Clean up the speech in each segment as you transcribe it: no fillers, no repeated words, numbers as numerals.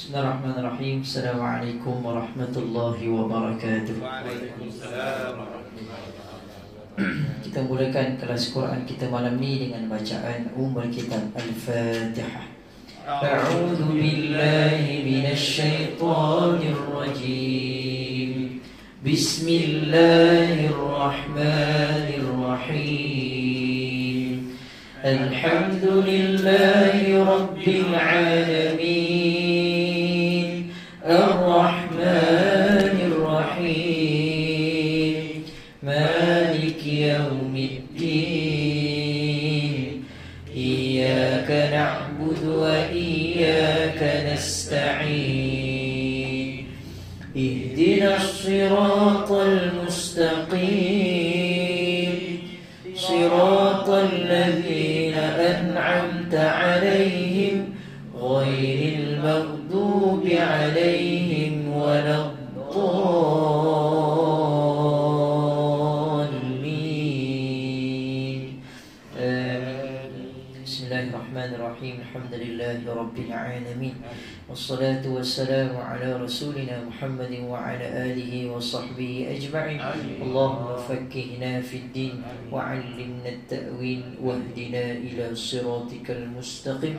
Bismillahirrahmanirrahim. Assalamualaikum warahmatullahi wabarakatuh. Waalaikumsalam. Kita mulakan kelas Quran kita malam ni dengan bacaan Kitab Al-Fatihah. A'udzu billahi minasy syaithanir rajim. Bismillahirrahmanirrahim. Alhamdulillahi rabbil alamin. Ar-Rahmanir Rahim. Maliki yaumiddin. Iyyaka na'budu wa iyyaka nasta'in. Ihdinas siratal mustaqim. Siratal ladzina an'amta 'alaihim ghairil maghdubi 'alaihim waladdallin. Bismillahirrahmanirrahim. Alhamdulillahi rabbil alamin. Wassalatu wassalamu ala rasulina Muhammadin wa ala alihi wa sahbihi ajma'in. Allahumma fakkihna fid din wa 'allimna at-ta'wil wahdina ila siratikal mustaqim.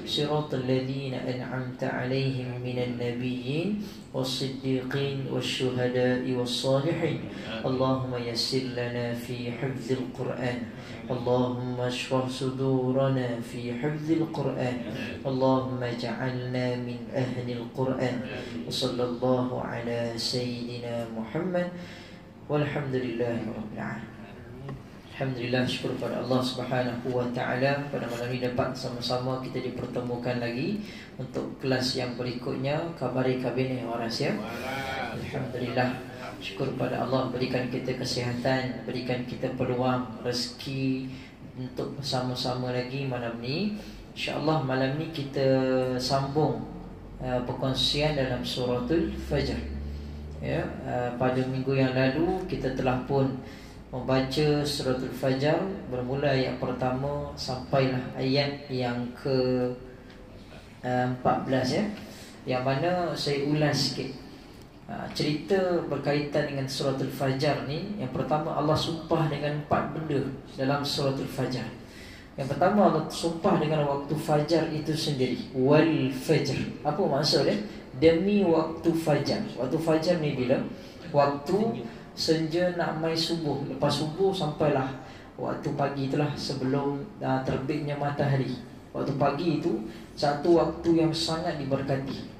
Siratal ladzina an'amta 'alaihim minan nabiyyin was-siddiqin wasyuhada'i was-salihin. Allahumma yassir lana fi hifdzil Qur'an. Allahumma ashfar sudurana fi hifdzil Qur'an. Allahumma ij'alna min ahli al-Qur'an. Wa sallallahu ala sayyidina Muhammad walhamdulillahi rabbil alamin. Alhamdulillah, syukur kepada Allah Subhanahu wa taala pada malam ini dapat sama-sama kita dipertemukan lagi untuk kelas yang berikutnya, kabari kabine waras ya. Alhamdulillah, syukur kepada Allah berikan kita kesihatan, berikan kita peluang rezeki untuk bersama-sama lagi malam ni. InsyaAllah malam ni kita sambung perkongsian dalam suratul Fajr ya. Pada minggu yang lalu kita telah pun membaca suratul Fajr bermula ayat pertama sampailah ayat yang ke 14 ya. Yang mana saya ulas sikit cerita berkaitan dengan suratul Fajr ni. Yang pertama, Allah sumpah dengan 4 benda dalam suratul Fajr. Yang pertama, Allah sumpah dengan waktu fajar itu sendiri. Wal fajr. Apa maksudnya? Demi waktu fajar. Waktu fajar ni bila? Waktu senja nak mai subuh. Lepas subuh sampailah waktu pagi itulah, sebelum terbitnya matahari. Waktu pagi itu satu waktu yang sangat diberkati.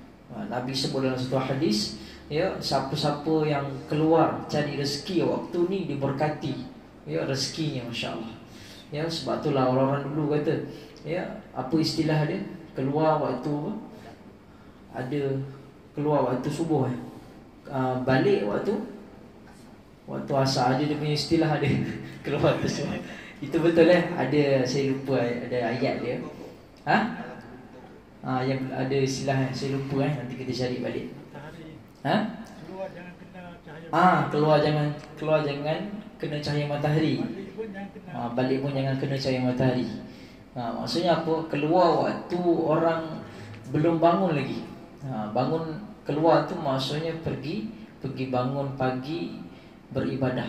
Nabi sebut dalam satu hadis ya, siapa-siapa yang keluar cari rezeki waktu ni diberkati ya rezekinya, masya-Allah. Ya, sebab itulah orang-orang dulu kata ya, apa istilah dia? Keluar waktu ada keluar waktu subuh balik waktu asar. Ada dia punya istilah dia. Keluar waktu subuh. Itu betul ada, saya lupa ada ayat dia. Yang ada istilah saya lupa nanti kita cari balik. Keluar jangan kena cahaya. Keluar jangan kena cahaya matahari. Balik pun jangan kena cahaya matahari. Maksudnya apa? Keluar waktu orang belum bangun lagi. Bangun keluar tu maksudnya pergi bangun pagi beribadah.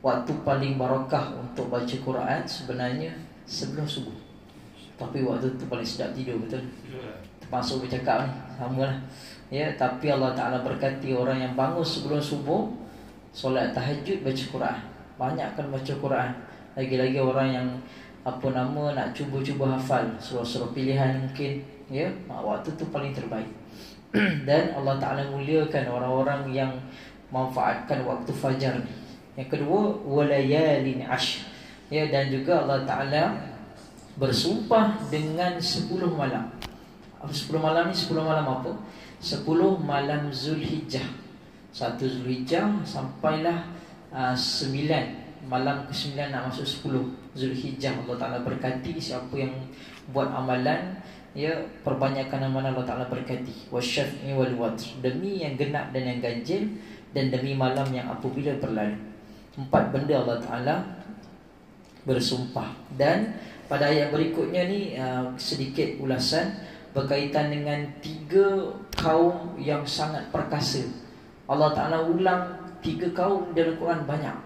Waktu paling barakah untuk baca Quran sebenarnya sebelum subuh. Tapi waktu tu paling sedap tidur, betul? Termasuk bercakap ni, samalah. Ya, tapi Allah Ta'ala berkati orang yang bangun sebelum subuh, solat tahajud, baca Quran. Banyakkan baca Quran. Lagi-lagi orang yang nak cuba-cuba hafal surah-surah pilihan mungkin ya, waktu tu paling terbaik. Dan Allah Ta'ala muliakan orang-orang yang manfaatkan waktu fajar ni. Yang kedua, walayalin ashr ya, dan juga Allah Ta'ala bersumpah dengan 10 malam. 10 malam ni 10 malam apa? 10 malam Zulhijjah. 1 Zulhijjah sampailah 9, malam ke-9 nak masuk 10 Zulhijjah. Allah Ta'ala berkati siapa yang buat amalan ya, perbanyakan amalan Allah Ta'ala berkati. Wasyaf'i wal watr, demi yang genap dan yang ganjil, dan demi malam yang apabila berlalu. 4 benda Allah Ta'ala bersumpah. Dan pada ayat berikutnya ni sedikit ulasan. berkaitan dengan 3 kaum yang sangat perkasa. Allah Ta'ala ulang 3 kaum dalam Quran banyak.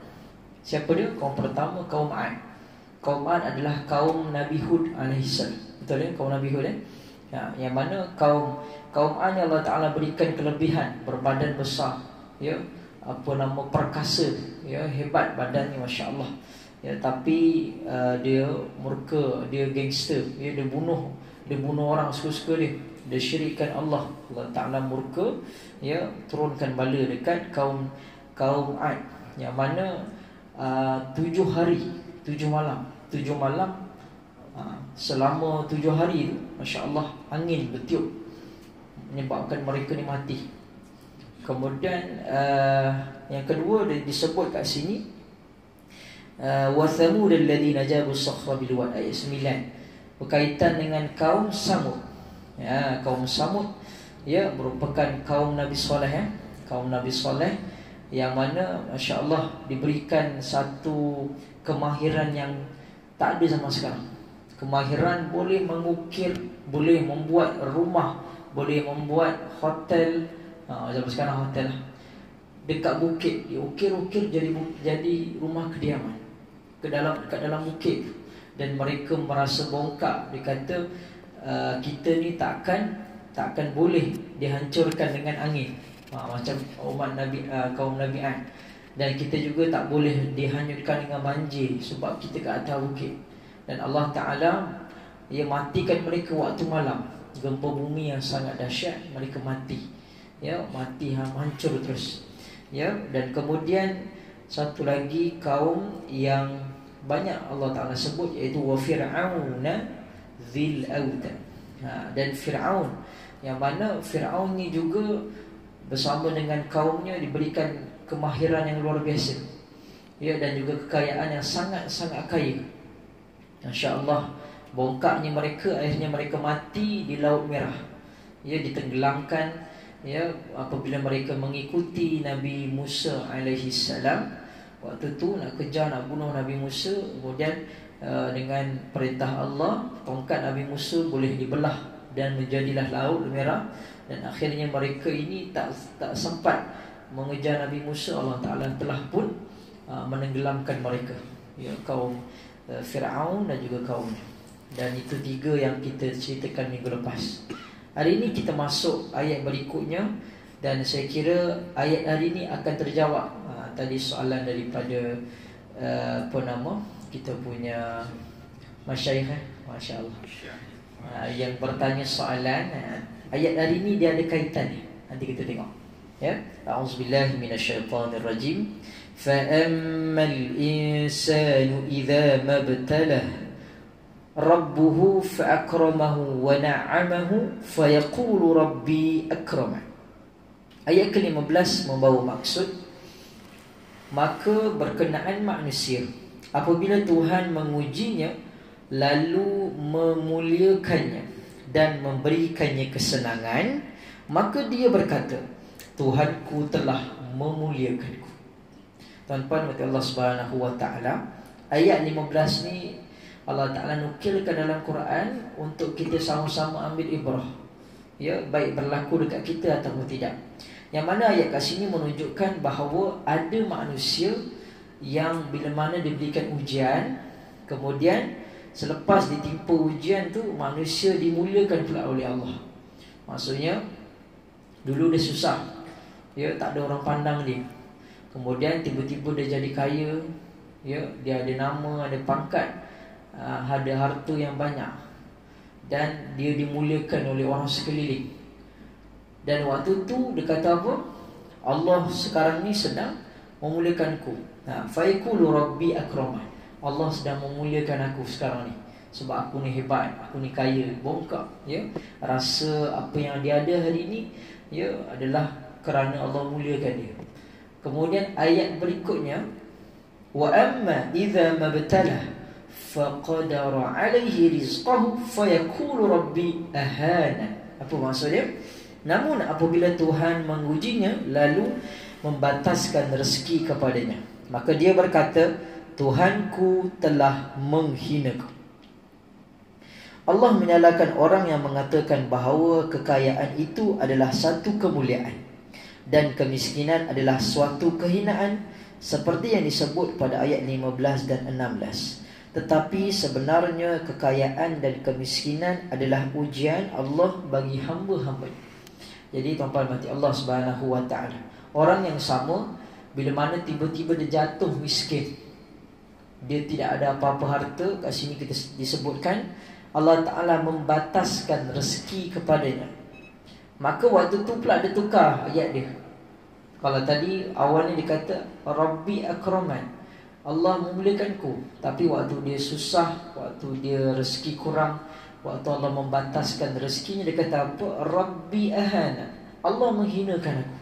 Siapa dia? Kaum pertama, kaum Ad. Kaum Ad adalah kaum Nabi Hud alaihissalam. Betul ya? Kaum Nabi Hud ya, yang mana kaum Ad Allah Ta'ala berikan kelebihan, berbadan besar, ya, perkasa, ya, hebat badannya, Masya Allah, ya, tapi dia murka, dia gangster, ya, dia bunuh orang suka-suka dia syirikkan Allah. Allah Ta'ala murka, ya, turunkan bala dekat kaum Ad, yang mana 7 hari 7 malam selama 7 hari itu, Masya Allah, angin bertiup menyebabkan mereka ni mati. Kemudian yang kedua disebut kat sini, wa thamud alladhina jabu as-sakhra bil wad, ayat 9, berkaitan dengan kaum Samud. Ya, kaum Samud, ya, merupakan kaum Nabi Saleh, ya. Kaum Nabi Saleh yang mana Masya Allah diberikan satu kemahiran yang tak ada zaman sekarang. Kemahiran boleh mengukir, boleh membuat rumah, boleh membuat hotel. Zaman sekarang hotel dekat bukit, diukir-ukir jadi rumah kediaman dekat dalam bukit. Dan mereka merasa bongkak. Dia kata kita ni takkan boleh dihancurkan dengan angin, macam umat Nabi, kaum Nabi Ad. Dan kita juga tak boleh dihanyutkan dengan banjir sebab kita ke atas bukit. Dan Allah Ta'ala, ia matikan mereka waktu malam. Gempa bumi yang sangat dahsyat, mereka mati, ya, mati hancur terus, ya. Dan kemudian satu lagi kaum yang banyak Allah Ta'ala sebut, iaitu wa fir'auna dzil autad. Dan Fir'aun, yang mana Fir'aun ni juga bersama dengan kaumnya diberikan kemahiran yang luar biasa, ya, dan juga kekayaan yang sangat-sangat kaya. Masya Allah, bongkaknya mereka, akhirnya mereka mati di Laut Merah, ya, ditenggelamkan, ya, apabila mereka mengikuti Nabi Musa alaihissalam. Waktu tu nak kejar, nak bunuh Nabi Musa. Kemudian dengan perintah Allah, tongkat Nabi Musa boleh dibelah dan menjadilah Laut Merah. Dan akhirnya mereka ini tak sempat mengejar Nabi Musa. Allah Ta'ala telah pun menenggelamkan mereka, ya, kaum Fir'aun dan juga kaumnya. Dan itu 3 yang kita ceritakan minggu lepas. Hari ini kita masuk ayat berikutnya, dan saya kira ayat hari ini akan terjawab tadi soalan daripada kita punya masyayikh, Masya Allah, yang bertanya soalan. Ayat hari ini dia ada kaitan ni, nanti kita tengok, ya. A'udzubillahi minasyaitonirrajim. Fa'ammal insanu idza mabtalah rabbuhu fa'akramahu wa na'amahu fayaqulu rabbi akraman. Ayat ke-15 membawa maksud, maka berkenaan manusia apabila Tuhan mengujinya lalu memuliakannya dan memberikannya kesenangan, maka dia berkata, Tuhanku telah memuliakanku. Tuan-tuan mati Allah Subhanahu wa Ta'ala, ayat 15 ni Allah Ta'ala nukilkan dalam Quran untuk kita sama-sama ambil ibrah, ya, baik berlaku dekat kita ataupun tidak. Yang mana ayat kat sini menunjukkan bahawa ada manusia yang bila mana diberikan ujian, kemudian selepas ditimpa ujian tu, manusia dimuliakan pula oleh Allah. Maksudnya dulu dia susah, ya, tak ada orang pandang dia. Kemudian tiba-tiba dia jadi kaya, ya, dia ada nama, ada pangkat, ada harta yang banyak, dan dia dimuliakan oleh orang sekeliling. Dan waktu tu dia kata apa? Allah sekarang ni sedang memuliakanku. Fayaqulu rabbi akraman. Allah sedang memuliakan aku sekarang ni sebab aku ni hebat, aku ni kaya, bongkak, ya. Rasa apa yang dia ada hari ni, ya, adalah kerana Allah muliakan dia. Kemudian ayat berikutnya, wa amma idza mabtalah faqadara alaihi rizqahu fayaqulu rabbi ahana. Apa maksudnya? Namun apabila Tuhan mengujinya lalu membataskan rezeki kepadanya, maka dia berkata, Tuhanku telah menghinaku. Allah menyalahkan orang yang mengatakan bahawa kekayaan itu adalah satu kemuliaan dan kemiskinan adalah suatu kehinaan, seperti yang disebut pada ayat 15 dan 16. Tetapi sebenarnya kekayaan dan kemiskinan adalah ujian Allah bagi hamba-hamba. Jadi tuan-tuan mati Allah Subhanahu wa taala, orang yang sama bila mana tiba-tiba dia jatuh miskin, dia tidak ada apa-apa harta, kat sini kita disebutkan Allah Ta'ala membataskan rezeki kepadanya. Maka waktu tu pula dia tukar ayat dia. Kalau tadi awalnya dia kata Rabbi akraman, Allah memuliakanku. Tapi waktu dia susah, waktu dia rezeki kurang, waktu Allah membataskan rezekinya, dia kata apa? Rabbi ahana, Allah menghinakan aku.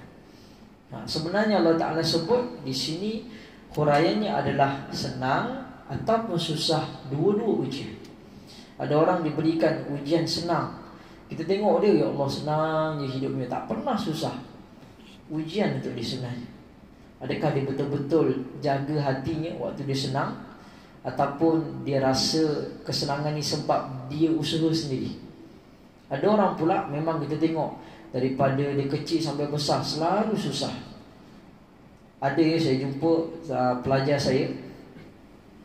Sebenarnya Allah Ta'ala sebut di sini huraiannya adalah senang ataupun susah, dua-dua ujian. Ada orang diberikan ujian senang, kita tengok dia, ya Allah senang je hidupnya, tak pernah susah. Ujian untuk dia sebenarnya. Adakah dia betul-betul jaga hatinya waktu dia senang, ataupun dia rasa kesenangan ni sebab dia usaha sendiri. Ada orang pula memang kita tengok daripada dia kecil sampai besar selalu susah. Ada saya jumpa pelajar saya,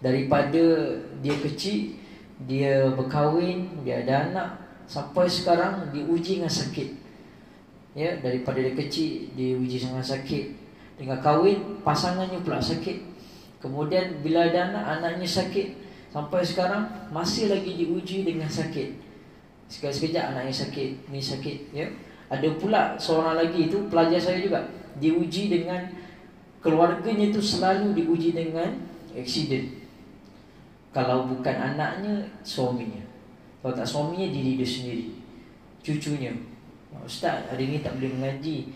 daripada dia kecil, dia berkahwin, dia ada anak, sampai sekarang diuji dengan sakit. Ya, daripada dia kecil dia uji dengan sakit, dengan kahwin pasangannya pula sakit, kemudian bila ada anak, anaknya sakit, sampai sekarang masih lagi diuji dengan sakit. Sekejap anaknya sakit, ni sakit, ya. Ada pula seorang lagi itu pelajar saya juga, diuji dengan keluarganya itu selalu diuji dengan aksiden. Kalau bukan anaknya, suaminya. Kalau tak suaminya, diri dia sendiri, cucunya. Ustaz, hari ni tak boleh mengaji,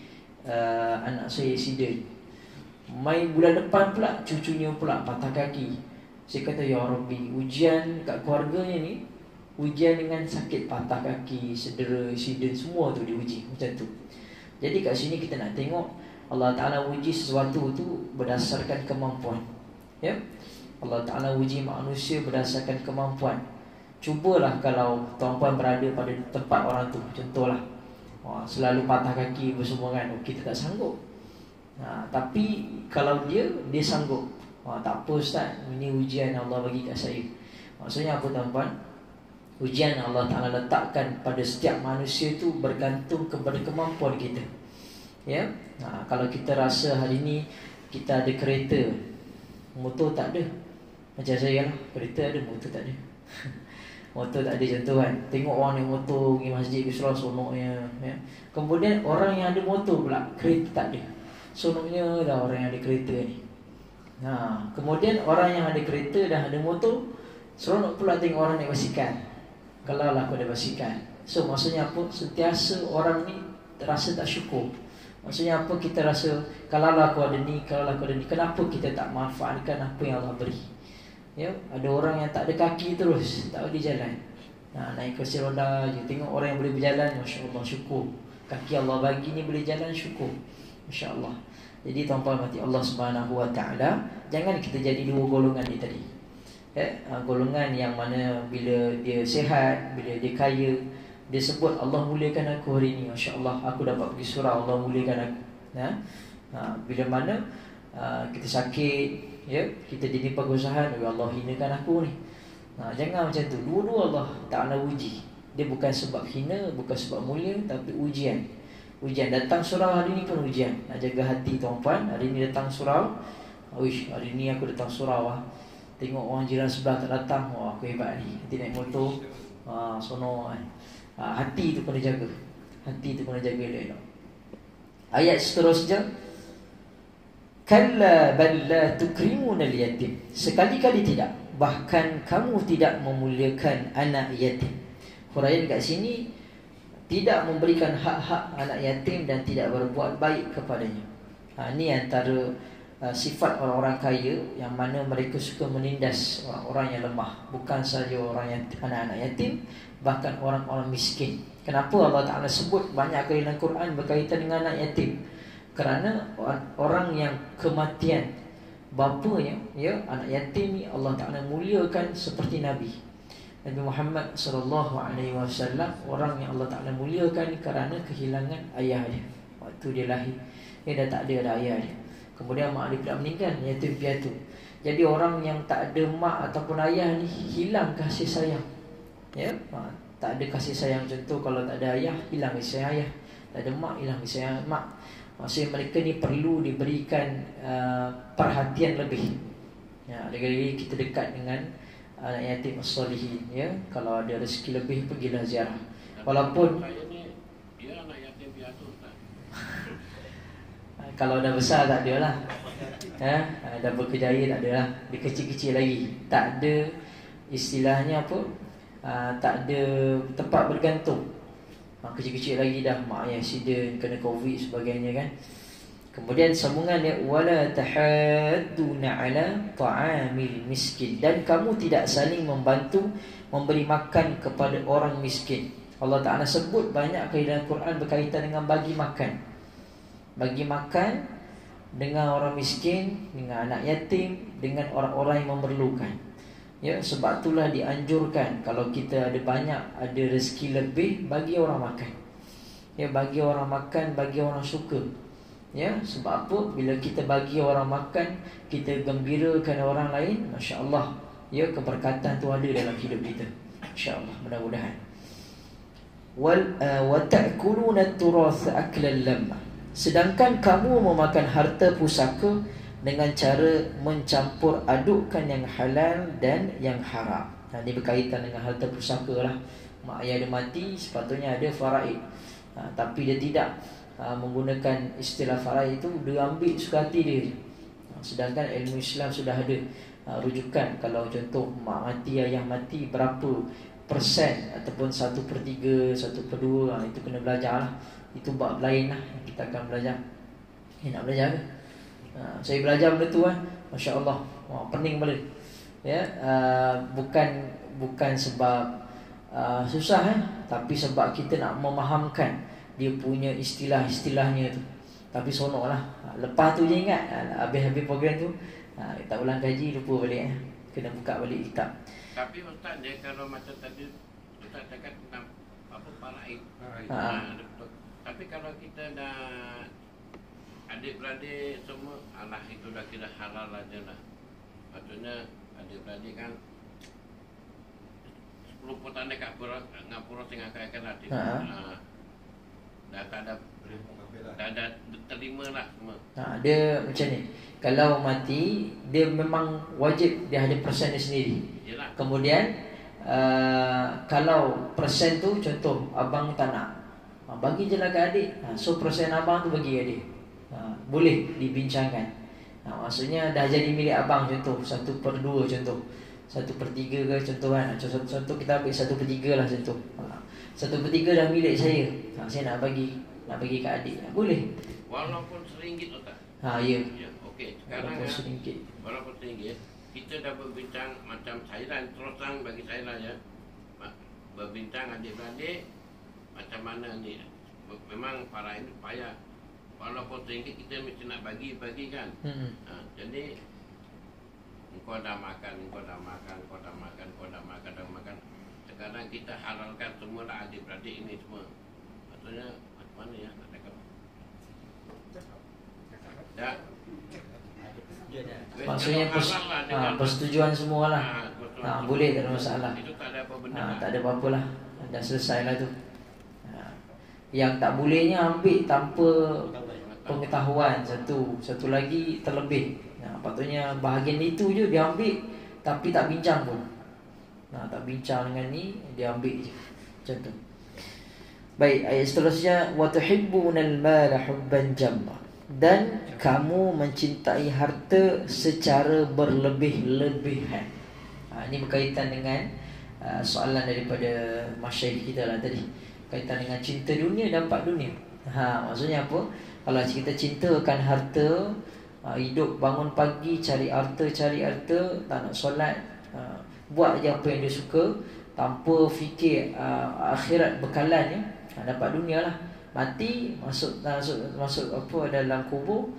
anak saya aksiden. Mai bulan depan pula cucunya pula patah kaki. Saya kata, ya Rabbi, ujian kat keluarganya ni, ujian dengan sakit, patah kaki, cedera, aksiden, semua tu diuji macam tu. Jadi kat sini kita nak tengok Allah Ta'ala uji sesuatu tu berdasarkan kemampuan, ya. Allah Ta'ala uji manusia berdasarkan kemampuan. Cubalah kalau tuan-puan berada pada tempat orang tu, contohlah selalu patah kaki bersemua kan, kita tak sanggup. Tapi kalau dia sanggup, tak apa Ustaz, ini ujian Allah bagi kat saya. Maksudnya apa tuan-puan? Ujian Allah Ta'ala letakkan pada setiap manusia tu bergantung kepada kemampuan kita, ya. Kalau kita rasa hari ni kita ada kereta, motor tak ada, macam saya lah, kereta ada, motor tak ada. Motor tak ada contoh kan. Tengok orang naik motor pergi masjid ke surau, sonoknya, ya. Kemudian orang yang ada motor pula, kereta tak ada, sonoknya dah orang yang ada kereta ni. Kemudian orang yang ada kereta dah ada motor, seronok pula tengok orang naik basikal. Kalau lah aku ada basikal. So maksudnya apa? Sentiasa orang ni rasa tak syukur. Maksudnya apa? Kita rasa kalau lah aku ada ni, kalau lah aku ada ni, kenapa kita tak manfaatkan apa yang Allah beri? Ya, ada orang yang tak ada kaki terus, tak boleh jalan. Naik kursi roda je, tengok orang yang boleh berjalan, Masya Allah, syukur. Kaki Allah bagi ni boleh jalan, syukur, Masya Allah. Jadi tuan-tuan mati Allah Subhanahu wa ta'ala, jangan kita jadi dua golongan ni tadi, ya. Golongan yang mana bila dia sihat, bila dia kaya, dia sebut Allah muliakan aku hari ni, Masya Allah, aku dapat pergi surau, Allah muliakan aku. Bila mana kita sakit, ya, kita jadi pengusaha, ya Allah hinakan aku ni. Jangan macam tu. Dua-dua Allah Ta'ala uji. Dia bukan sebab hina, bukan sebab mulia, tapi ujian. Ujian. Datang surau hari ni pun ujian. Nak jaga hati tuan-puan. Hari ni datang surau, wish, hari ni aku datang surau lah. Tengok orang jiran sebelah tak datang, wah aku hebat ni. Nanti naik motor, sono kan. Hati tu kena jaga. Hati tu kena jaga elok. Ayat seterusnya, kalla bal la tukrimuna al-yatim. Sekali-kali tidak, bahkan kamu tidak memuliakan anak yatim. Huraian kat sini, tidak memberikan hak-hak anak yatim dan tidak berbuat baik kepadanya. Ini antara sifat orang-orang kaya, yang mana mereka suka menindas orang-orang yang lemah. Bukan sahaja orang yang anak-anak yatim, bahkan orang-orang miskin. Kenapa Allah Ta'ala sebut banyak kali dalam Quran berkaitan dengan anak yatim? Kerana orang yang kematian bapanya, ya, anak yatim ni Allah Ta'ala muliakan seperti Nabi. Nabi Muhammad SAW orang yang Allah Ta'ala muliakan kerana kehilangan ayah dia. Waktu dia lahir, dia dah tak ada ayah dia. Kemudian mak dia pula meninggal, yatim piatu. Jadi orang yang tak ada mak ataupun ayah ni hilang kasih sayang. Ya, tak ada kasih sayang. Contoh kalau tak ada ayah, hilang kasih sayang ayah. Tak ada mak, hilang kasih sayang mak. Maksudnya mereka ni perlu diberikan perhatian lebih. Ya, lagi-lagi kita dekat dengan anak yatim as-solihin, ya. Kalau ada rezeki lebih, pergilah ziarah. Walaupun saya ni dia anak yatim piatu, Ustaz. kalau dah besar tak ada lah, dah berkejaya tak ada lah. Dia kecil-kecil lagi, tak ada istilahnya apa, tak ada tempat bergantung. Kecil-kecil lagi dah mak ayah accident, kena covid sebagainya kan. Kemudian sambungannya, wala tahadduna ala ta'amil miskin, dan kamu tidak saling membantu memberi makan kepada orang miskin. Allah Ta'ala sebut banyak kali dalam Quran berkaitan dengan bagi makan. Bagi makan dengan orang miskin, dengan anak yatim, dengan orang-orang yang memerlukan. Ya, sebab itulah dianjurkan kalau kita ada banyak, ada rezeki lebih, bagi orang makan. Ya, bagi orang makan, bagi orang suka. Ya, sebab apa? Bila kita bagi orang makan, kita gembirakan orang lain, masya-Allah. Ya, keberkatan tu ada dalam hidup kita. Insya-Allah, mudah-mudahan. Wa ta'kuluna at-turath aklan lamma. Sedangkan kamu memakan harta pusaka dengan cara mencampur adukkan yang halal dan yang haram. Ini berkaitan dengan harta pusaka lah. Mak ayah dia mati, sepatutnya ada faraid, tapi dia tidak menggunakan istilah faraid itu. Dia ambil suka hati dia. Sedangkan ilmu Islam sudah ada rujukan. Kalau contoh mak mati, ayah mati, berapa persen ataupun 1/3, 1/2, itu kena belajar lah. Itu bab lain lah, kita akan belajar. Nak belajar ke? Saya belajar benda tu Masya Allah, pening balik. Ya, bukan sebab susah tapi sebab kita nak memahamkan dia punya istilah-istilahnya tu. Tapi sonok lah. Lepas tu je ingat, habis-habis program tu tak ulang kaji, lupa balik kena buka balik kitab. Tapi Ustaz dia kalau macam tadi Ustaz cakap tentang apa faraid. Tapi kalau kita dah adik-beradik semua, alah itu dah kira halal aja lah. Maksudnya adik-beradik kan 10 putan dekat Ngapura sing akan adik. Dah tak ada terima lah semua. Dia macam ni. Kalau mati, dia memang wajib dia ada persen dia sendiri. Yalah. Kemudian kalau persen tu, contoh abang tak nak, bagi je lah ke adik. So persen abang tu bagi adik. Boleh dibincangkan. Maksudnya dah jadi milik abang, contoh 1/2 contoh, 1/3 ke contoh kan. Contoh kita ambil 1/3 lah contoh. 1/3 dah milik saya. Saya nak bagi ke adik. Boleh. Walaupun RM1 tak? Ya. Ya, okey. Sekarang Walaupun RM1. Walaupun RM1, kita dah berbincang macam saya terus terang bagi saya lah ya. Berbincang adik-beradik macam mana ni. Memang para ini payah. Walaupun RM1 kita mesti nak bagi kan. Jadi engkau dah makan. Sekarang kita halalkan semua lah adik-beradik ini semua. Maksudnya macam mana ya nak cakap? Dah. Maksudnya persetujuan semua lah. Boleh, tak ada masalah. Itu tak ada apa benda. Tak ada apa-apa lah. Dah selesai lah tu. Yang tak bolehnya ambil tanpa pengetahuan. Satu lagi terlebih. Patutnya bahagian itu je dia ambil, tapi tak bincang pun. Tak bincang dengan ni, dia ambil je. Macam tu. Baik, ayat seterusnya, wa tuhibbunal mala hubban jamma, dan kamu mencintai harta secara berlebih-lebihan. Ini berkaitan dengan soalan daripada masyayikh kita lah tadi, kaitan dengan cinta dunia dan dampak dunia. Maksudnya apa? Kalau kita cintakan harta, hidup bangun pagi cari harta, tak nak solat, buat je apa yang dia suka tanpa fikir akhirat bekalan, dapat dunia lah. Mati masuk apa dalam kubur,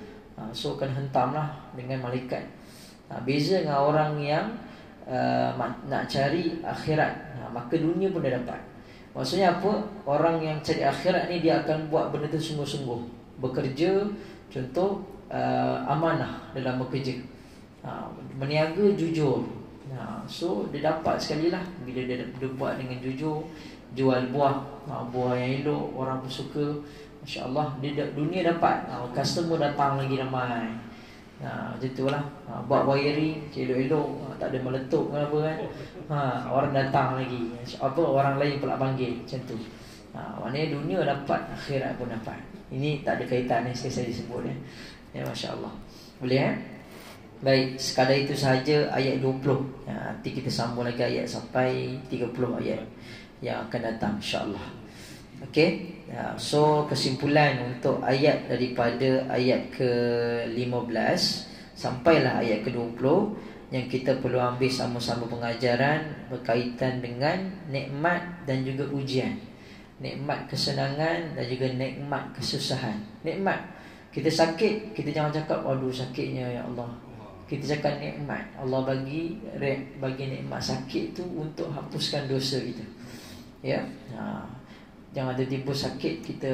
so akan hentam lah dengan malaikat. Beza dengan orang yang nak cari akhirat, maka dunia pun dah dapat. Maksudnya apa? Orang yang cari akhirat ni dia akan buat benda tu sungguh-sungguh. Bekerja, contoh amanah dalam bekerja, berniaga jujur. So dia dapat sekali lah bila dia buat dengan jujur. Jual buah, buah yang elok, orang pun suka, Masya Allah, dunia dapat, customer datang lagi ramai. Macam tu lah. Buat wiring elok-elok, tak ada meletup ke apa kan. Orang datang lagi, orang lain pula panggil. Macam tu. Maknanya dunia dapat, akhirat pun dapat. Ini tak ada kaitan saya sebut ya. Masya Allah. Boleh Baik, sekadar itu sahaja ayat 20. Nanti kita sambung lagi ayat sampai 30 ayat yang akan datang, insya-Allah. Okey. So kesimpulan untuk ayat daripada ayat ke-15 sampailah ayat ke-20 yang kita perlu ambil sama-sama pengajaran berkaitan dengan nikmat dan juga ujian. Nikmat kesenangan dan juga nikmat kesusahan. Nikmat, kita sakit, kita jangan cakap aduh sakitnya ya Allah. Kita cakap nikmat. Allah bagi nikmat sakit tu untuk hapuskan dosa kita. Ya. Jangan tiba-tiba sakit kita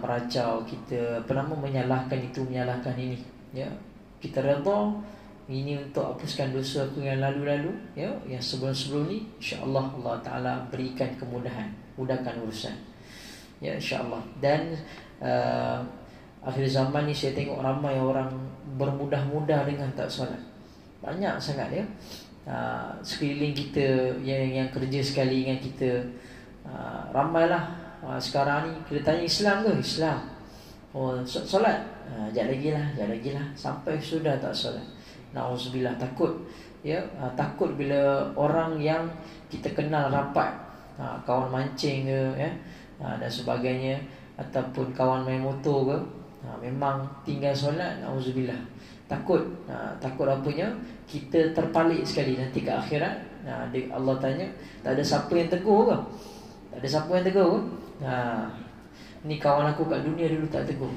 meracau, kita menyalahkan itu, menyalahkan ini. Ya. Kita redha ini untuk hapuskan dosa aku yang lalu-lalu, ya, yang sebelum-sebelum ni, insya-Allah Allah Taala berikan kemudahan, mudahkan urusan. Ya, insya-Allah. Dan akhir zaman ni saya tengok ramai orang bermudah-mudah dengan tak solat. Banyak sangat ya. Sekeliling kita yang kerja sekali dengan kita, ramailah. Sekarang ni kita tanya Islam ke? Islam. Solat? Sekejap lagi lah sampai sudah tak solat. Na'udzubillah, takut ya. Takut bila orang yang kita kenal rapat, kawan mancing ke ya, dan sebagainya, ataupun kawan main motor ke, memang tinggal solat, na'udzubillah. Takut apanya? Kita terpalit sekali nanti ke akhirat. Allah tanya, tak ada siapa yang tegur ke? Tak ada siapa yang tegur ke? Ni kawan aku kat dunia dulu tak tegur.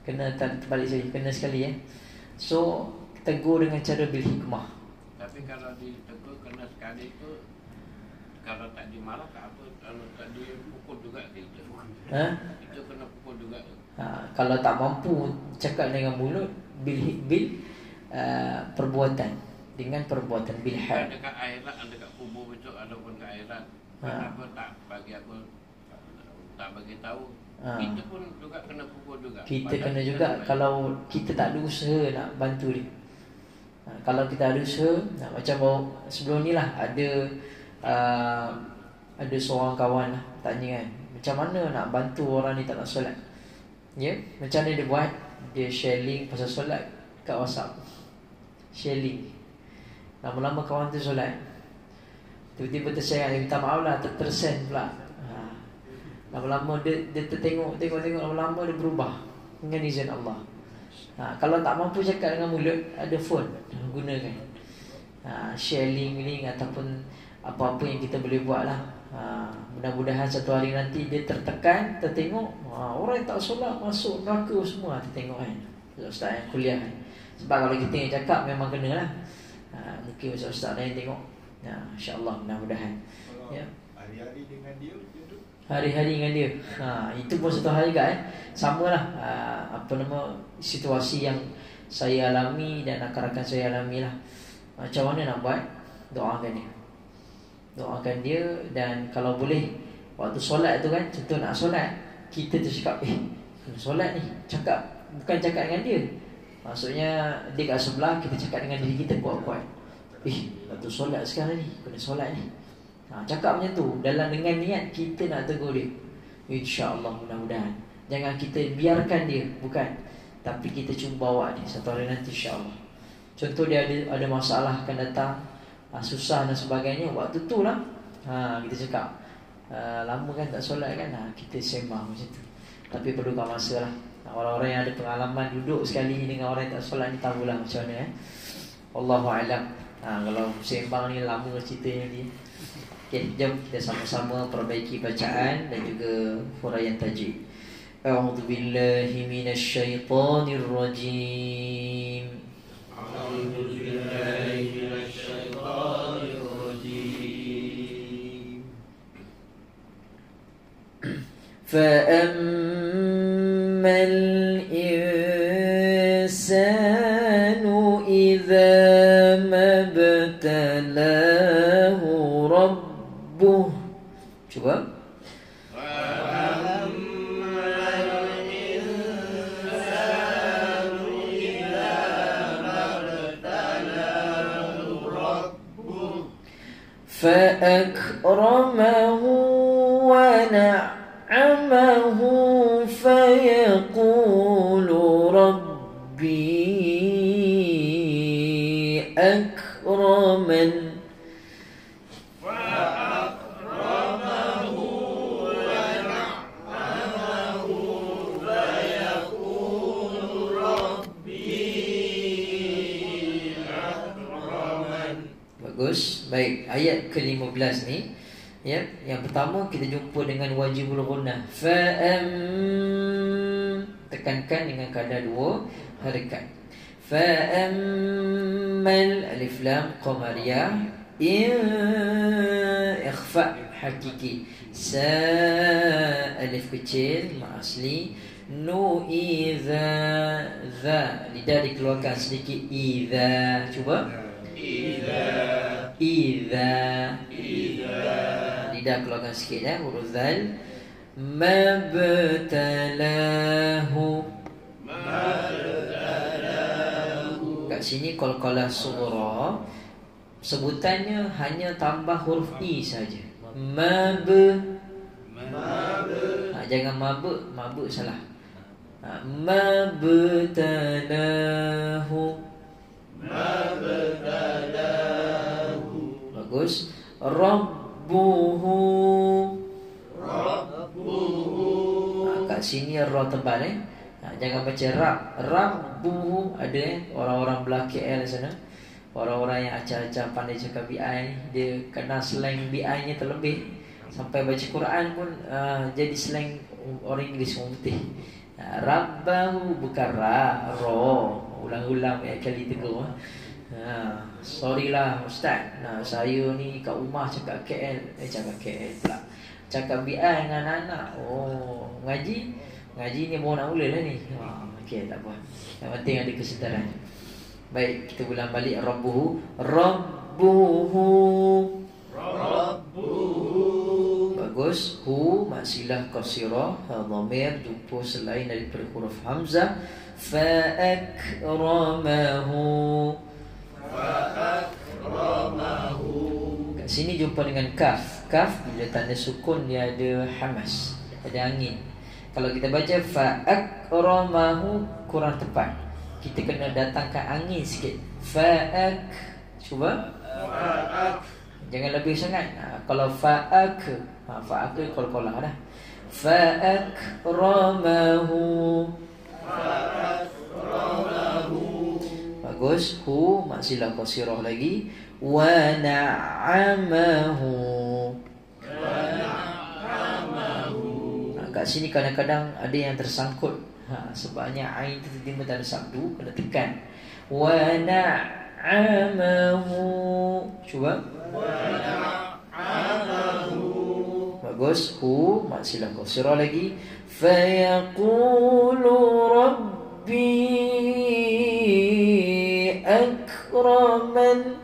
Kena terbalik sekali, kena sekali ya. So tegur dengan cara bil hikmah. Tapi kalau ditegur kena sekali tu, kalau tak dimarah tak apa, kalau tak dipukul juga kita. Itu kena pukul juga. Kalau tak mampu cakap dengan mulut, bil perbuatan, dengan perbuatan bil hal. Dekat akhirat, dekat kubur besok ataupun kat akhirat, kenapa tak bagi aku, tak bagi tahu? Kita pun juga kena pukul juga. Kita kena juga kalau kita tak ada usaha nak bantu dia. Kalau kita ada usaha, macam sebelum ni lah ada seorang kawan lah tanya kan, macam mana nak bantu orang ni tak nak solat. Ya, macam mana dia buat? Dia share link pasal solat kat WhatsApp. Share link. Lama-lama kawan tu solat, tiba-tiba tersayang, dia minta maaf lah, tersend pula. Lama-lama dia tengok, lama-lama dia berubah dengan izin Allah. Kalau tak mampu cakap dengan mulut, ada phone, gunakan. Share link ataupun apa-apa yang kita boleh buat lah. Mudah-mudahan satu hari nanti dia tertengok, orang yang tak solat masuk neraka semua. Tertengok kan ustaz yang kuliah kan. Sebab kalau kita yang cakap memang kena lah. Mungkin ustaz lain tengok. InsyaAllah mudah-mudahan ya. Hari-hari dengan dia Hari-hari dengan dia. Itu pun satu hal juga sama lah. Situasi yang saya alami dan rakan-rakan saya alami lah. Macam mana nak buat? Doakan dia. Dan kalau boleh, waktu solat tu kan, contoh nak solat, kita tu cakap kena solat ni. Bukan cakap dengan dia, maksudnya dia kat sebelah, kita cakap dengan diri kita kuat-kuat, waktu solat sekarang ni, kena solat ni. Cakap macam tu, dengan niat kita nak tegur dia. InsyaAllah, mudah-mudahan. Jangan kita biarkan dia, bukan, tapi kita cuba bawa dia satu hari nanti insyaAllah. Contoh dia ada masalah akan datang, susah dan sebagainya, waktu tu lah kita cakap, lama kan tak solat kan, kita sembang macam tu. Tapi perlukan masa lah. Orang-orang yang ada pengalaman duduk sekali dengan orang yang tak solat ni, tahulah macam mana Wallahu'alam. Kalau sembang ni lama ceritanya dia. Okey, jom kita sama-sama perbaiki bacaan dan juga huraian tajwid. A'udzu billahi minasyaitonir rajim. أعوذ بالله من الشيطان الرجيم. فأما الإنسان إذا ما ابتلاه ربه. Cuba. فأكرمه ونعمه فيقول ربي أكرمن. Bagus. Baik, ayat ke-15 ni, ya, yang pertama kita jumpa dengan wajibul ghunnah. Tekankan dengan kadar 2 harakat. Fa'ammal alif lam qamariyah ikhfa hakiki. Sa alif kecil ma asli. Nu iza za, lidah dikeluarkan sedikit. Iza, cuba. Iza. Lidah keluarkan sikit ya, huruf zal. Mabtalahu. Kat sini qalqalah sughra, sebutannya hanya tambah huruf i saja. Jangan mabuk salah. Mabtalahu. Bagus. Rabbuhu. Kat sini ra tebal jangan baca rab. Rabbuhu ada orang-orang belah KL sana. Orang-orang yang acah-acah pandai cakap BI, dia kena slang BI-nya terlebih. Sampai baca Quran pun jadi slang orang Inggeris, orang putih. Rabbahu bukan ra. Ulang-ulang kali tegur. Sorry lah Ustaz. Saya ni kat rumah cakap KL. Cakap KL pula. Cakap BI dengan anak. Oh, ngaji ni baru nak mula lah ni. Okey, tak apa. Yang penting ada kesedaran. Baik, kita ulang balik. Rabbuhu. Bagus. Hu maksilah qasirah, dhamir jumpa selain daripada huruf hamzah. Fa'akramahu. Kat sini jumpa dengan kaf. Kaf bila tanda sukun dia ada hamas, ada angin. Kalau kita baca fa'akramahu kurang tepat. Kita kena datangkan angin sikit. Cuba. Jangan lebih sangat. Kalau fa'ak qalqalah dah. Fa'akramahu. Bagus. Hu maksilah qasirah lagi. Wa na'amahu. Kat sini kadang-kadang ada yang tersangkut. Sebabnya ain tu tiba-tiba tak ada sabdu, kena tekan. Wa na'amahu. Cuba. Bagus. Hu maksilah qasirah lagi. Fayaqulu rabbi akraman.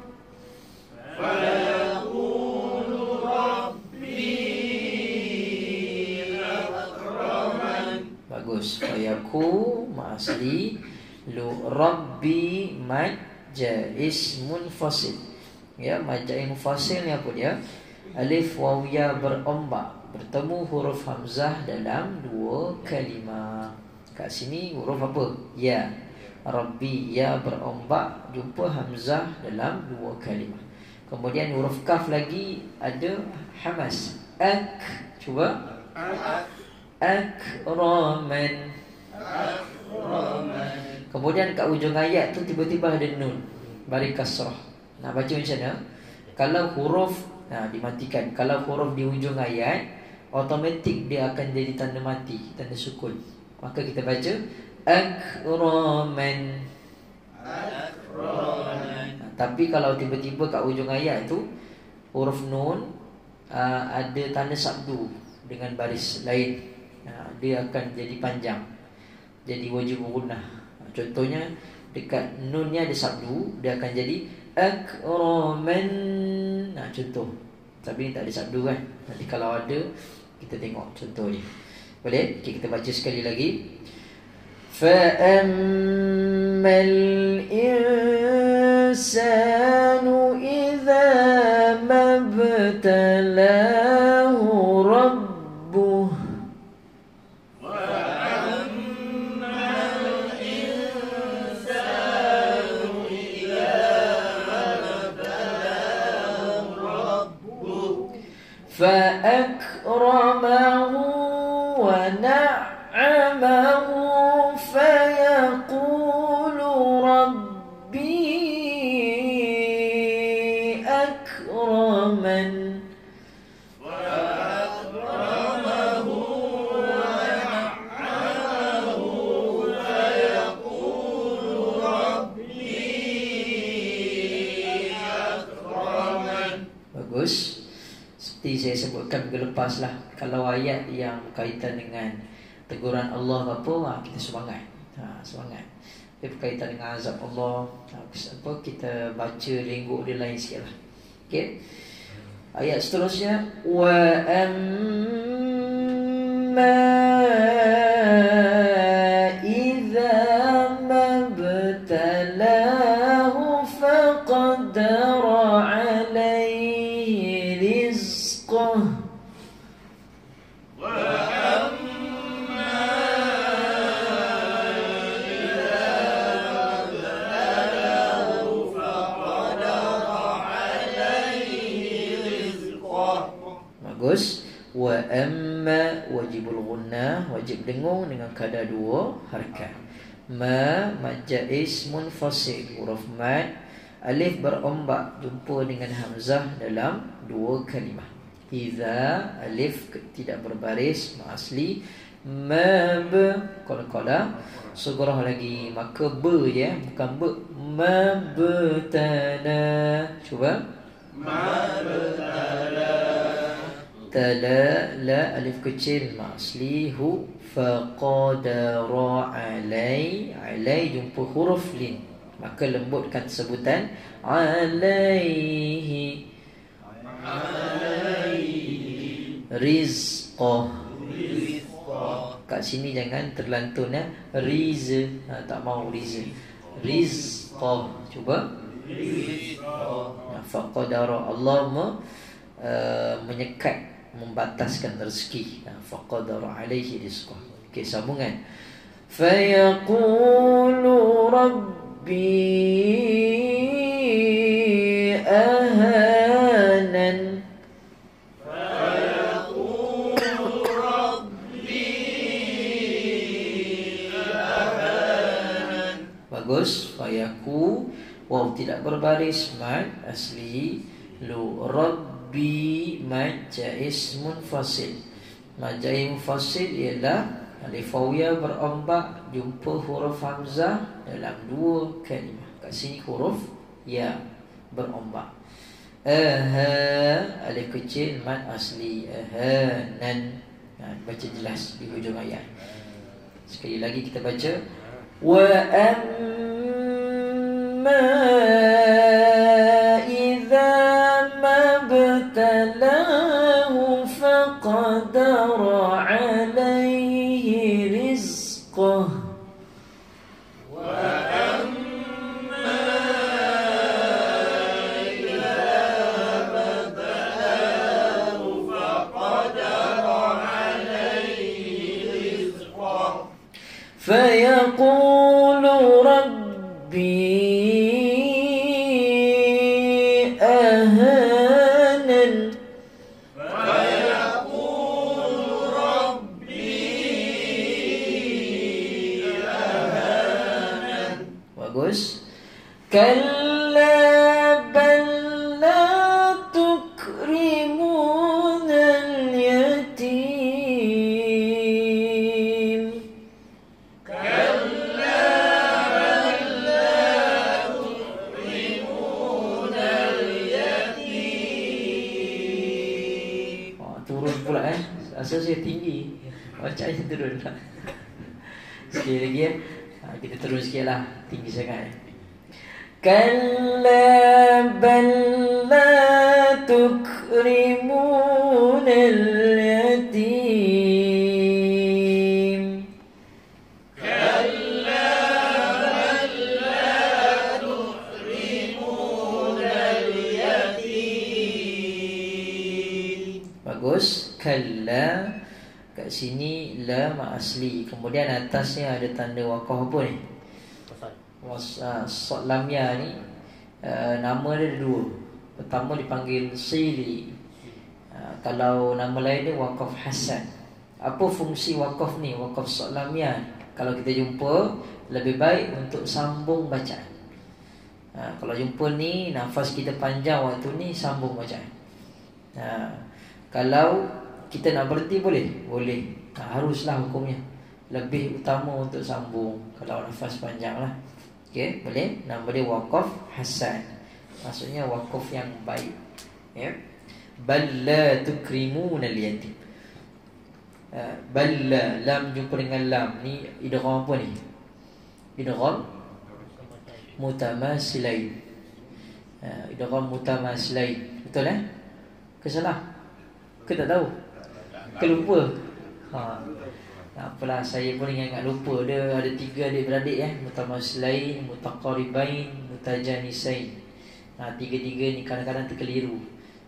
Bagus. Fayaku ma'asli lu rabbi majais munfasil. Ya, majais munfasil ni apa dia? Alif waw ya berombak, bertemu huruf hamzah dalam 2 kalimah. Kat sini huruf apa? Ya. Rabbi, ya berombak, jumpa hamzah dalam 2 kalimah. Kemudian huruf kaf lagi ada hamas. Cuba. Akraman. Kemudian kat ujung ayat tu tiba-tiba ada nun bari kasrah. Nak baca macam mana? Kalau huruf dimatikan. Kalau huruf di ujung ayat, automatik dia akan jadi tanda mati, tanda sukun. Maka kita baca akraman. Tapi kalau tiba-tiba kat ujung ayat tu huruf nun ada tanda sabdu dengan baris lain, dia akan jadi panjang, jadi wajib gunnah. Contohnya dekat nun ni ada sabdu, dia akan jadi akraman. Contoh. Tapi ni tak ada sabdu kan. Nanti kalau ada kita tengok contoh ni. Boleh? Okay, kita baca sekali lagi. فَأَمَّا الْإِنسَانُ إِذَا مَا ابْتَلَاهُ رَبُّهُ فأكرمه ونعمه فيقول ربي أكرمن Bagus. Seperti saya sebutkan minggu lepas lah, kalau ayat yang berkaitan dengan teguran Allah apa, kita semangat. Semangat. Dia berkaitan dengan azab Allah, kita baca lenggok dia lain sikit lah. Okay. Ayat seterusnya, wa amma idza mabtalahu faqadara alaihi rizqah. Bagus. Wa amma wajibul gunnah, wajib dengung dengan kadar 2 harakat. Ma majais munfasil, huruf mad alif berombak jumpa dengan hamzah dalam 2 kalimah. Iza alif tidak berbaris ma asli. Mab qala sugrah lagi, maka be ya, bukan be. Mabtala. Cuba. Mabtala. Tala la alif kecil ma asli hu. Faqadara alai jumpa huruf lin, maka lembutkan sebutan alaihi. Rizqah. Kat sini jangan terlantun ya. Riz, tak mau riz. Rizqah. Cuba. Faqadara, Allah menyekat, membataskan rezeki. Faqadara alaihi rizqah. Okey, sambungan. Fayaqulu rabbi ahanan. Bagus. Fayaku, waw tidak berbaris, mad asli lu. Rabbi mad jaiz munfasil. Mad jaiz munfasil ialah alif wawiyah berombak jumpa huruf hamzah dalam 2 kalimah. Kat sini huruf ya berombak. Alif kecil mad asli ahanan. Baca jelas di hujung ayat. Sekali lagi kita baca. Wa amma idza mabtalahu faqadara alaihi rizqah. فيقول ربي أهانن. Bagus. Kalla bal la tukrimuna al-yatim. Bacanya turun lah. Sekali lagi ya. Kita terus sikit lah. Tinggi sangat. Kalla bal la tukrimun al-yatim. Kalla bal la tukrimun al-yatim. Bagus. Kalla. Kat sini lam asli. Kemudian atasnya ada tanda wakaf apa ni? Sod lam ya ni nama dia ada dua. Pertama dipanggil sili. Kalau nama lain dia wakaf hasan. Apa fungsi wakaf ni? Wakaf sod lam ya. Kalau kita jumpa, lebih baik untuk sambung bacaan. Kalau jumpa ni nafas kita panjang waktu ni, sambung bacaan. Kalau kita nak berhenti boleh? Boleh. Haruslah hukumnya. Lebih utama untuk sambung kalau nafas panjang lah. Okey, boleh. Nama dia wakaf hasan. Maksudnya wakaf yang baik. Ya. Balla tukrimun al-yatim. Balla, lam jumpa dengan lam. Ni idgham apa ni? Idgham mutamasilain. Idgham mutamasilain. Betul ke salah? Ke tak tahu? Ke lupa? Apalah, saya pun ingat lupa. Dia ada 3 adik-beradik mutamasilain, mutaqaribain, mutajanisain. 3-3 ni kadang-kadang terkeliru.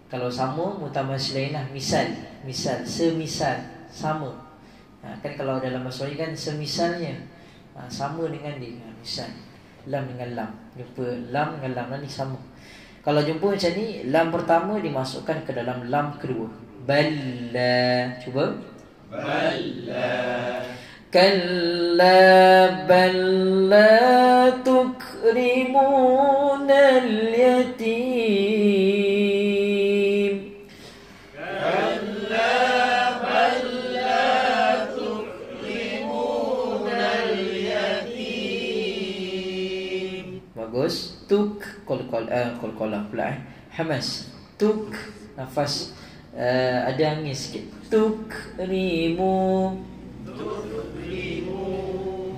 Kalau sama, mutamasilain lah. Misal, semisal, sama. Kan kalau dalam bahasa Melayu kan semisalnya, sama dengan dia. Misal, lam dengan lam. Jumpa lam dengan lam ni sama. Kalau jumpa macam ni, lam pertama dimasukkan ke dalam lam kedua. Balla. Cuba. Balla. Kalla balla tukrimun al-yatim. Kalla balla tukrimun al-yatim. Bagus. Tuk qalqalah pula Hamas. Tuk nafas ada angin sikit. Tukrimu.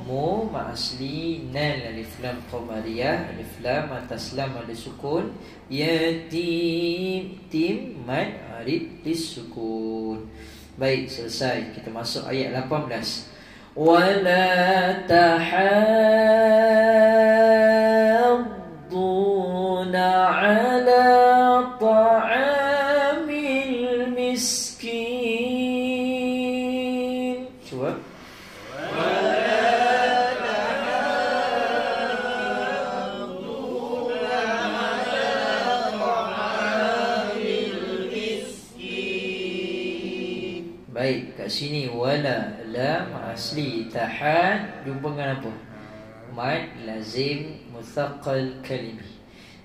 Mu ma asli nal alif lam qamariyah, alif lam atas lam ada sukun. Yatim, tim mad arid disukun. Baik, selesai. Kita masuk ayat 18. Wala tahadduna ala ta'amil miskin. Cuba. Baik, kat sini wala lam asli tahad jumpa dengan apa? Mad lazim muthaqqal kalimi.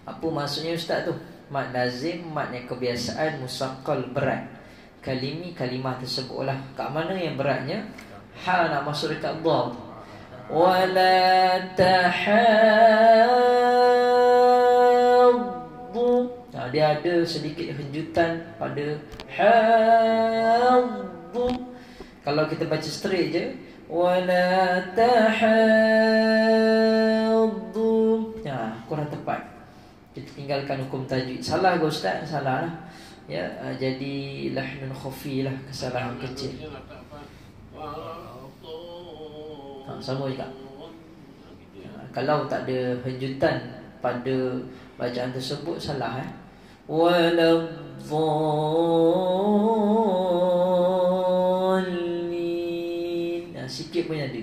Apa maksudnya ustaz tu? Mad lazim, mad yang kebiasaan, musaqqal berat. Kalimi kalimah tersebutlah. Kat mana yang beratnya? Ha nak masuk dekat dha. Wala tahaddu. Dia ada sedikit henjutan pada haddu. Kalau kita baca straight je, wala tahaddu, kurang tepat. Kita tinggalkan hukum tajwid. Salah ke ustaz? Salah lah. Ya, jadi lahnun khafi lah, kesalahan kecil. Sama juga. Kalau tak ada henjutan pada bacaan tersebut, salah wala dhalin. Sikit pun ada.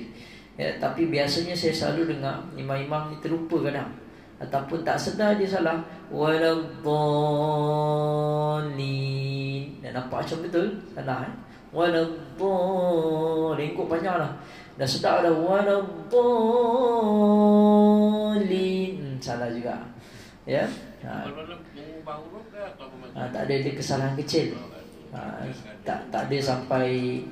Ya, tapi biasanya saya selalu dengar imam-imam ni terlupa kadang, ataupun tak sedar dia salah. Wala dhalin. Nampak macam betul? Salah wala dhalin. Kok panjang lah. Dah sedar dah wala dhalin. Salah juga. Ya. Tak ada dia kesalahan kecil. Tak ada sampai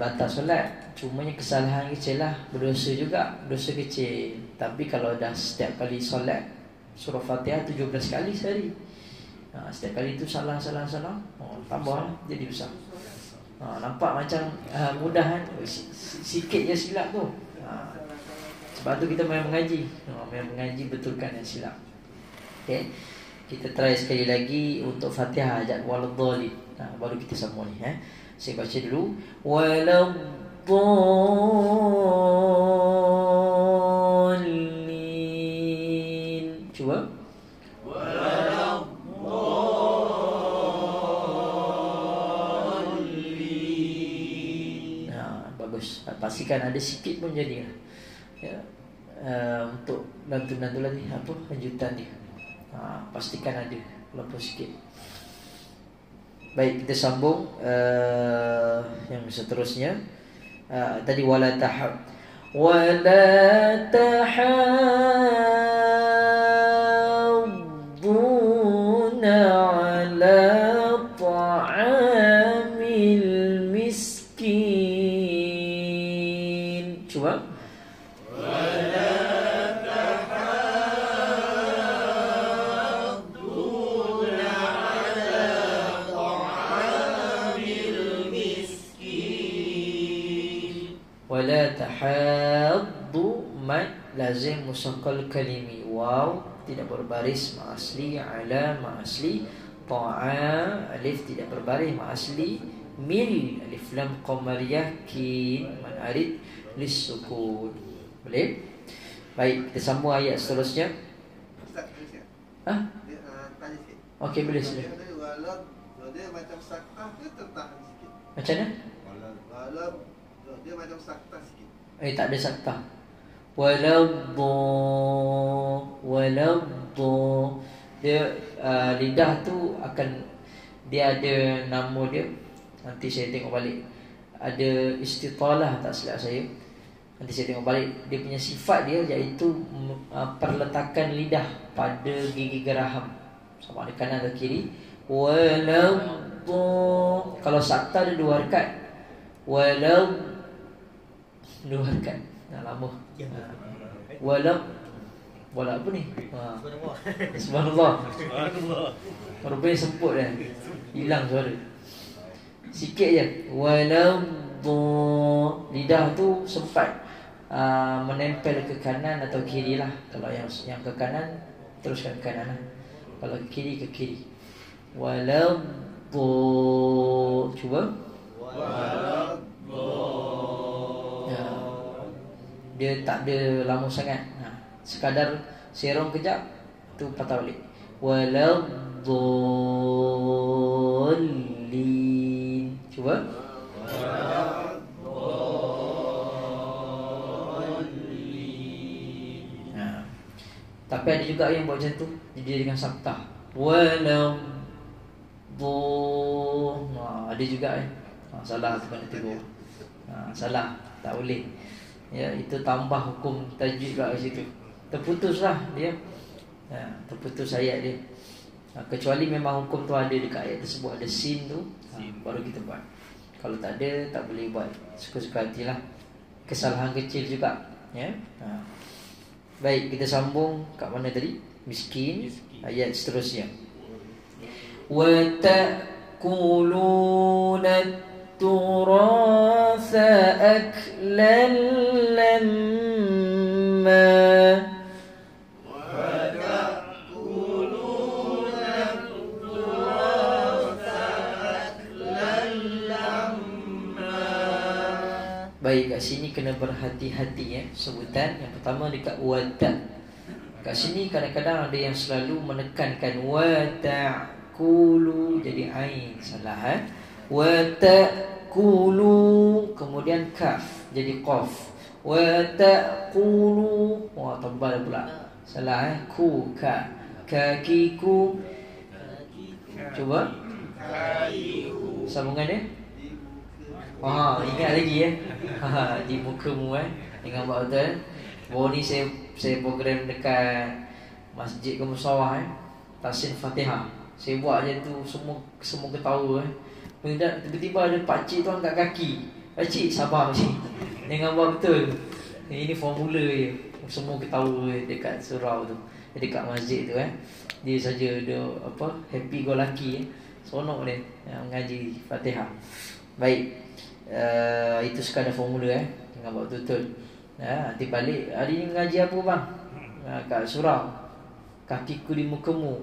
batas solat. Cumanya kesalahan kecil lah. Berdosa juga, dosa kecil. Tapi kalau dah setiap kali solat surah Fatihah 17 kali sehari, setiap kali itu salah tambah lah, jadi besar. Nampak macam mudah kan? Sikit je silap tu. Sebab tu kita main mengaji. Main mengaji betulkan yang silap. Okay. Kita try sekali lagi untuk Fatihah ajak waladhdallin. Baru kita sambung ni. Saya baca dulu. Waladhdallin. Cuba. Waladhdallin. Bagus. Pastikan ada sikit pun jadi. Ya. Untuk lantunan ni apa lanjutan dia. Pastikan ada walaupun sikit. Baik, kita sambung yang seterusnya. Tadi wala tahadduna ala ta'amil miskin. Cuba. Wala tahaddu mad lazim musaqqal kalimi. Waw tidak berbaris ma asli, ala ma asli, ta'a alif tidak berbaris ma asli, mil alif lam qamariyah, kin man arid lis sukun. Boleh? Baik, kita sambung ayat seterusnya. Ustaz, dia tanya sikit. Okey, boleh sila. Dia macam saktah ke tertahan sikit? Macam mana? Walau dia macam saktah sikit. Tak ada saktah. Waladdu. Dia lidah tu akan, dia ada nama dia. Nanti saya tengok balik. Ada istitalah tak silap saya. Nanti saya tengok balik. Dia punya sifat dia iaitu perletakan lidah pada gigi geraham, sama ada kanan atau kiri. Waladdu. Kalau sakta ada 2 harakat. Waladdu. 2 harakat. Lama. Wala apa ni? Subhanallah. Rupanya semput kan. Hilang suara. Sikit je. Waladdu. Lidah tu sempat menempel ke kanan atau kiri lah. Kalau yang ke kanan, teruskan ke kanan lah. Kalau ke kiri, ke kiri. Waladdu. Cuba. Dia tak ada lama sangat. Sekadar serong kejap tu patah balik. Waladhdallin. Cuba. Tapi ada juga yang buat macam tu, dia dengan saktah. Ada juga salah tu kena tegur. Salah, tak boleh. Ya, itu tambah hukum tajwid kat situ. Terputuslah dia. Terputus ayat dia. Kecuali memang hukum tu ada dekat ayat tersebut, ada sin tu, baru kita buat. Kalau tak ada, tak boleh buat. Suka-suka hatilah. Kesalahan kecil juga, ya. Baik, kita sambung kat mana tadi? Miskin. Ayat seterusnya. Wa ta'kuluna التراث أكلا لما وتأكلون التراث أكلا لما. Baik, kat sini kena berhati-hati ya. Sebutan yang pertama dekat wata. Kat sini kadang-kadang ada yang selalu menekankan wata'kulu jadi ain, salah wa ta'kulu kemudian kaf jadi qaf. Wa ta'kulu, wah tebal pula. Salah ku ka kakiku. Coba sambungan dia. Ingat lagi ya. Di mukamu dengan buat betul. Baru ni saya program dekat Masjid Kemusawah Tahsin Fatihah. Saya buat je tu, semua ketawa tiba-tiba ada pakcik tu angkat kaki. Pakcik sabar pakcik, jangan buat betul. Ini formula je. Semua ketawa dekat surau tu, dekat masjid tu Dia saja happy go lucky. Seronok dia mengaji Fatihah. Baik. Itu sekadar formula Jangan buat betul. Nanti balik, hari ni mengaji apa bang? Kat surau. Kakiku di mukamu.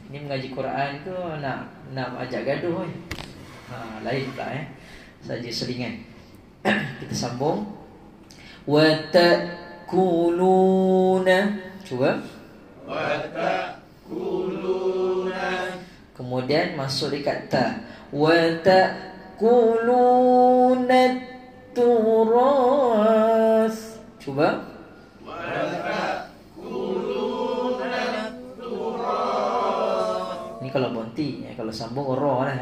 Ini mengaji Quran ke nak ajak gaduh lain pula saja selingan. Kita sambung. Wa ta'kuluna. Cuba. Wa ta'kuluna. Kemudian masuk dekat ta. Wa ta'kuluna turas. Cuba. Wa ta'kuluna turas. Ni kalau bonti, kalau sambung ra lah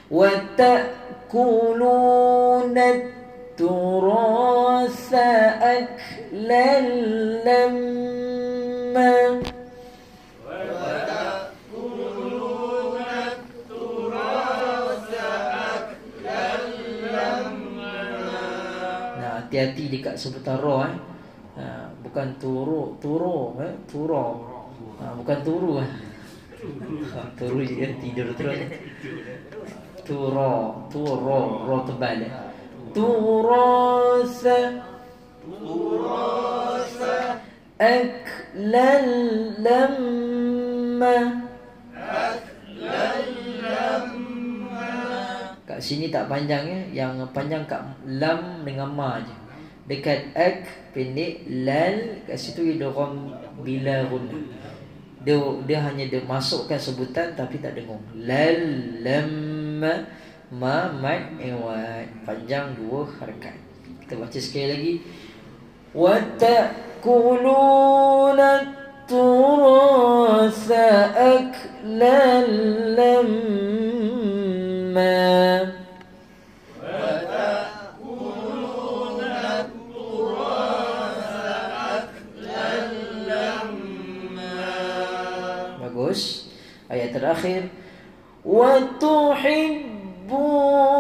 Wa ta'kuluna turasa aklan lamma. Hati-hati dekat sebutan ra bukan turu bukan turu turu je tidur terus turo ro tebal turasa aklal lamma. Kat sini tak panjang yang panjang kat lam dengan ma je. Dekat ak pendek, lal kat situ idgham bila gunnah. Dia hanya dia masukkan sebutan tapi tak dengung. Lal lam ma mad iwad, panjang dua harakat. Kita baca sekali lagi. Wa ta'kuluna turasa aklan lamma. Ayat terakhir wa tuhibbuna